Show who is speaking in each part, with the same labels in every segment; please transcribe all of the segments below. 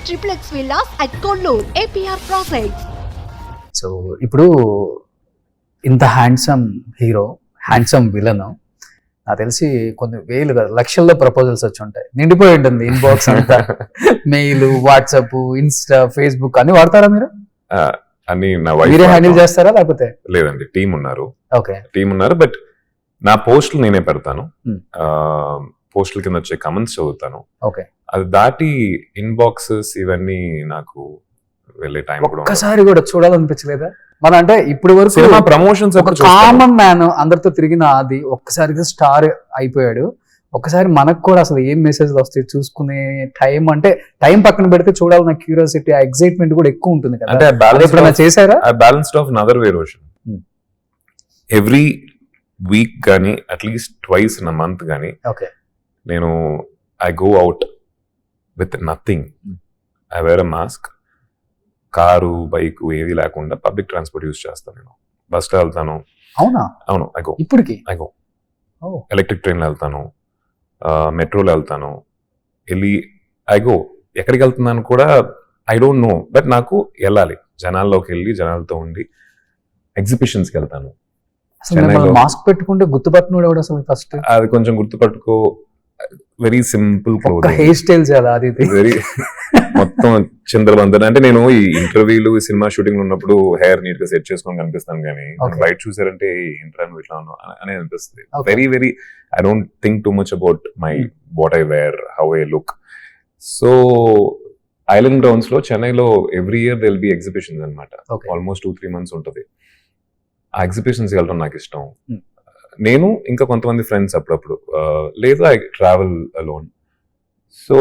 Speaker 1: triplex villas at Kollur, APR Projects.
Speaker 2: So ఇప్పుడు ఇంత handsome hero, handsome villain, నాకు తెలిసి కొన్ని వేలు కాదు లక్షల్లో ప్రపోజల్స్ వచ్చి ఉంటాయి, నిండిపోయి ఉంటుంది ఇన్బాక్స్ అంతా. మెయిల్, వాట్సాప్, ఇన్స్టా, ఫేస్బుక్ అన్ని వాడతారా మీరు?
Speaker 3: అని నా
Speaker 2: మీరే
Speaker 3: వైఫ్
Speaker 2: హ్యాండిల్ చేస్తారా లేకపోతే?
Speaker 3: లేదండి, టీం ఉన్నారు.
Speaker 2: ఓకే,
Speaker 3: టీం ఉన్నారు. బట్ నా పోస్టులు నేనే పెడతాను.
Speaker 2: Hmm.
Speaker 3: పోస్టుల కింద వచ్చే కమెంట్స్ చదువుతాను.
Speaker 2: ఓకే.
Speaker 3: అది దాటి ఇన్బాక్సెస్ ఇవన్నీ నాకు వెళ్ళే టైం కూడా ఉండదు.
Speaker 2: ఒక్కసారి కూడా చూడాలనిపించలేదా? మన అంటే ఇప్పుడు వరకు
Speaker 3: సినిమా ప్రమోషన్స్
Speaker 2: ఒక కామన్ మ్యాన్ అందరితో తిరిగిన అది ఒక్కసారిగా స్టార్ అయిపోయాడు. ఒక్కసారి మనకు కూడా అసలు ఏం మెసేజ్లు వస్తాయి చూసుకునే టైం, అంటే టైం పక్కన పెడితే చూడాలన్న క్యూరియాసిటీ, ఆ ఎక్సైట్మెంట్ కూడా ఎక్కువ ఉంటుంది కదా.
Speaker 3: అంటే
Speaker 2: ఎప్పుడైనా చేశారా?
Speaker 3: Balanced off another way Roshan. Every week కానీ at least twice in a month కానీ
Speaker 2: ఓకే,
Speaker 3: నేను I go out with nothing. I wear a mask. Car, bike ఏది లేకుండా పబ్లిక్ ట్రాన్స్పోర్ట్ యూజ్ చేస్తాను. నేను బస్లో వెళ్తాను.
Speaker 2: అవునా?
Speaker 3: అవును, ఐ గో.
Speaker 2: ఇప్పటికి
Speaker 3: ఐ గో. ఎలక్ట్రిక్ ట్రైన్లో వెళ్తాను, మెట్రోలో వెళ్తాను. వెళ్ళి ఐ గో. ఎక్కడికి వెళ్తున్నాను కూడా ఐ డోంట్ నో, బట్ నాకు వెళ్ళాలి. జనాల్లోకి వెళ్ళి జనాలతో ఉండి ఎగ్జిబిషన్స్కి వెళ్తాను.
Speaker 2: మాస్క్ పెట్టుకుంటే గుర్తుపట్టినోడు ఎవడు అసలు ఫస్ట్?
Speaker 3: అది కొంచెం గుర్తుపట్టుకో. వెరీ సింపుల్
Speaker 2: హెయిర్ స్టైల్ చాలా, అది
Speaker 3: వెరీ మొత్తం చంద్రబంధన్. అంటే నేను ఈ ఇంటర్వ్యూలు, సినిమా షూటింగ్ ఉన్నప్పుడు హెయిర్ నీట్ గా సెట్ చేసుకొని కనిపిస్తాను, కానీ బయట చూసారంటే ఇంటర్వ్యూ ఇట్లా ఉన్నాను అని అనిపిస్తుంది. Very very I don't think too much about my what I wear, how I look. So island grounds లో చెన్నైలో every year they'll be exhibitions అనమాట. ఆల్మోస్ట్ 2-3 months ఉంటుంది. ఆ ఎగ్జిబిషన్స్ వెళ్ళడం నాకు ఇష్టం. నేను ఇంకా కొంతమంది ఫ్రెండ్స్ అప్పుడప్పుడు, లేదా I travel alone. So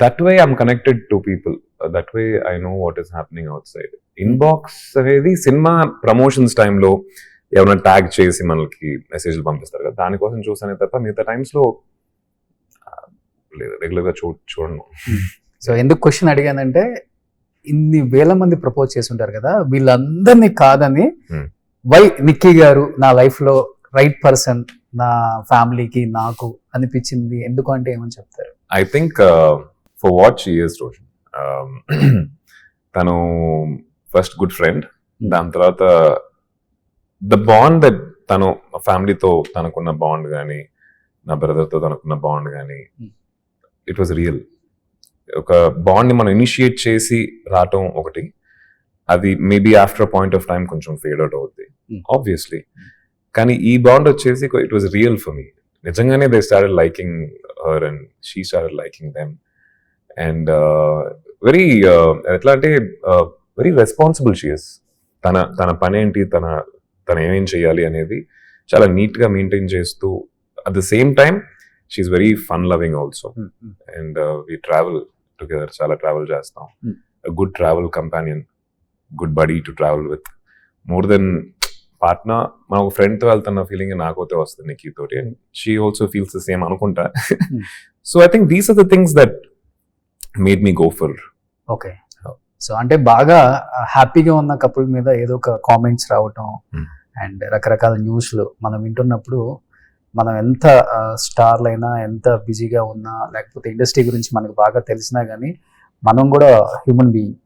Speaker 3: that way I'm connected to people. That way I know what is happening out side. Inbox అనేది సినిమా ప్రమోషన్స్ టైంలో ఏమైనా ట్యాగ్ చేసి మనకి మెసేజ్లు పంపిస్తారు కదా, దానికోసం చూసానే తప్ప మిగతా టైమ్స్ లో రెగ్యులర్ గా చూడను.
Speaker 2: సో ఎందుకు క్వశ్చన్ అడిగానంటే, ఇన్ని వేల మంది ప్రపోజ్ చేసి ఉంటారు కదా, వీళ్ళందరినీ కాదని వై నిక్కీ గారు నా లైఫ్ లో రైట్ పర్సన్, నా ఫ్యామిలీకి నాకు అనిపించింది ఎందుకు అంటే ఏమని చెప్తారు?
Speaker 3: I think for what she is Roshan. తను ఫస్ట్ గుడ్ ఫ్రెండ్, దాని తర్వాత ద బాండ్ దట్ తను ఫ్యామిలీతో తనకున్న బాండ్ కానీ, నా బ్రదర్తో తనకున్న బాండ్ కానీ, ఇట్ వాజ్ రియల్. ఒక బాండ్ని మనం ఇనిషియేట్ చేసి రావటం ఒకటి, అది maybe after point of time కొంచెం ఫేడ్ అవుట్ అవుద్ది ఆబ్వియస్లీ. కానీ ఈ బాండ్ వచ్చేసి it was real for me. నిజంగానే they started liking her and she started liking them. And very ఎట్లా అంటే వెరీ రెస్పాన్సిబుల్ షీ ఇస్. తన పని ఏంటి, తన ఏమేం చేయాలి అనేది చాలా నీట్గా మెయింటైన్ చేస్తూ, at the same time she's very fun loving also. And we travel together, చాలా ట్రావెల్ చేస్తాం. Good travel companion, good buddy to travel with. More than partner, మన ఒక ఫ్రెండ్తో వెళ్తున్న ఫీలింగ్ నాకైతే వస్తుంది నిక్కీ తోటి. And she also feels the same అనుకుంటా. So I think these are the things that made me go for.
Speaker 2: Okay. So అంటే బాగా హ్యాపీగా ఉన్న కపుల్ మీద ఏదో ఒక కామెంట్స్ రావటం అండ్ రకరకాల న్యూస్లు మనం వింటున్నప్పుడు, మనం ఎంత స్టార్లైనా, ఎంత బిజీగా ఉన్నా, లేకపోతే ఇండస్ట్రీ గురించి మనకు బాగా తెలిసినా కానీ, మనం కూడా హ్యూమన్ బీయింగ్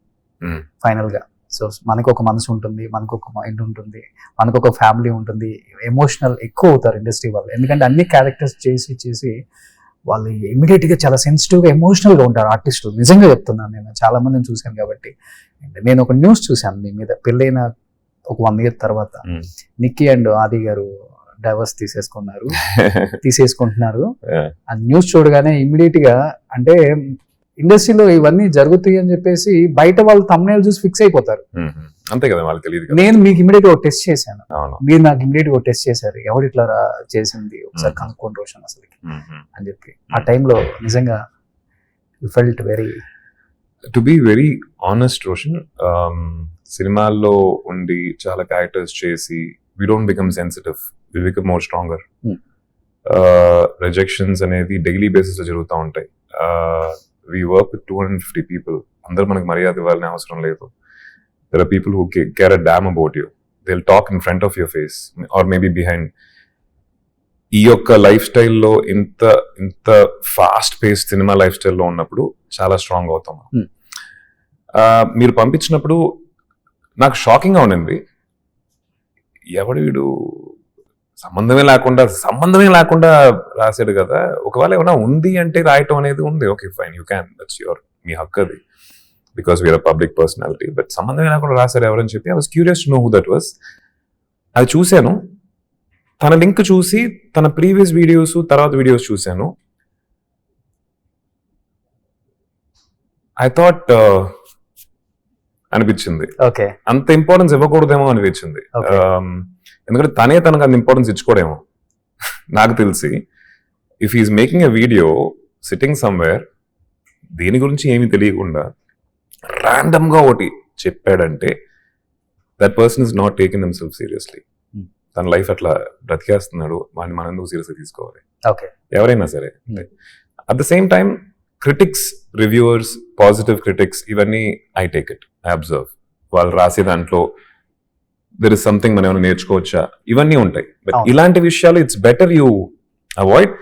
Speaker 2: ఫైనల్గా. సో మనకు ఒక మనసు ఉంటుంది, మనకు ఒక మైండ్ ఉంటుంది, మనకు ఒక ఫ్యామిలీ ఉంటుంది. ఎమోషనల్ ఎక్కువ అవుతారు ఇండస్ట్రీ వాళ్ళు, ఎందుకంటే అన్ని క్యారెక్టర్స్ చేసి వాళ్ళు ఇమీడియట్గా చాలా సెన్సిటివ్గా, ఎమోషనల్గా ఉంటారు ఆర్టిస్టులు. నిజంగా చెప్తున్నాను, నేను చాలా మందిని చూశాను కాబట్టి. నేను ఒక న్యూస్ చూశాను మీ మీద, పెళ్ళైన ఒక 1 year తర్వాత నిక్కీ అండ్ ఆది గారు డైవర్స్ తీసేసుకుంటున్నారు. ఆ న్యూస్ చూడగానే ఇమీడియట్ గా, అంటే ఇండస్ట్రీలో ఇవన్నీ జరుగుతాయి అని చెప్పేసి బయట వాళ్ళు thumbnail చూసి ఫిక్స్ అయిపోతారు.
Speaker 3: అంతే కదా, వాళ్ళకి తెలియదు.
Speaker 2: నేను మీకు ఇమీడియట్ గా టెస్ట్ చేశాను, మీరు నాకు ఇమీడియట్ గా టెస్ట్ చేశారు, ఎవరు ఇట్లా చేసింది ఒకసారి కనుక్కోండి రోషన్ అసలు అని చెప్పి. ఆ టైంలో నిజంగా you felt very,
Speaker 3: to be very honest Roshan, సినిమాల్లో ఉండి చాలా క్యారెక్టర్స్ చేసి we don't become sensitive, we become more stronger. Rejections అనేది డైలీ బేసిస్ లో జరుగుతూ ఉంటాయి. We work with 250 people. అందరూ మనకు మర్యాద ఇవ్వాలని అవసరం లేదు. There are people who care a damn about you. They'll talk in front of your face or maybe behind. ఈ యొక్క లైఫ్ స్టైల్లో ఇంత ఫాస్ట్ పేస్ సినిమా లైఫ్ స్టైల్లో ఉన్నప్పుడు చాలా స్ట్రాంగ్ అవుతాం. మీరు పంపించినప్పుడు నాకు షాకింగ్గా ఉండింది. ఎవడు వీడు సంబంధమే లేకుండా రాశాడు కదా. ఒకవేళ ఏమైనా ఉంది అంటే రాయటం అనేది ఉంది, okay fine, you can, that's your, మీ హక్కు అది, because we're public personality. But సంబంధమే లేకుండా రాశారు ఎవరని చెప్పి I was curious to know who that was. అది చూశాను, తన లింక్ చూసి తన ప్రీవియస్ వీడియోస్ తర్వాత వీడియోస్ చూశాను. ఐ థాట్ అనిపించింది
Speaker 2: ఓకే,
Speaker 3: అంత ఇంపార్టెన్స్ ఇవ్వకూడదేమో అనిపించింది. ఎందుకంటే తనకు అంత ఇంపార్టెన్స్ ఇచ్చుకోడేమో నాకు తెలిసి. If is making a video sitting somewhere, దేని గురించి ఏమీ తెలియకుండా ర్యాండమ్ గా ఒకటి చెప్పాడంటే that person is not taking himself seriously. తన లైఫ్ అట్లా బ్రతికేస్తున్నాడు, వాడిని మనం ఎందుకు సీరియస్గా తీసుకోవాలి, ఎవరైనా సరే. At the same time critics, reviewers, positive critics, ఇవన్నీ I take it, I observe. వాళ్ళు రాసే దాంట్లో దెర్ ఇస్ సంథింగ్ మనం ఏమైనా నేర్చుకోవచ్చా, ఇవన్నీ ఉంటాయి. బట్ ఇలాంటి విషయాలు it's better you avoid.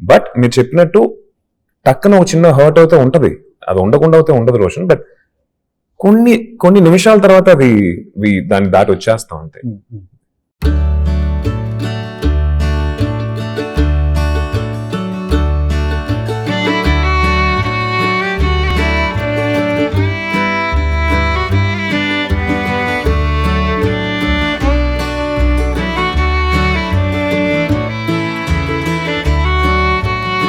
Speaker 3: But మీరు చెప్పినట్టు టక్కున ఒక చిన్న హర్ట్ అవుతూ ఉంటది, అది ఉండకుండా అయితే ఉండదు రోషన్. బట్ కొన్ని నిమిషాల తర్వాత అది దాన్ని దాటి వచ్చేస్తాం అంతే.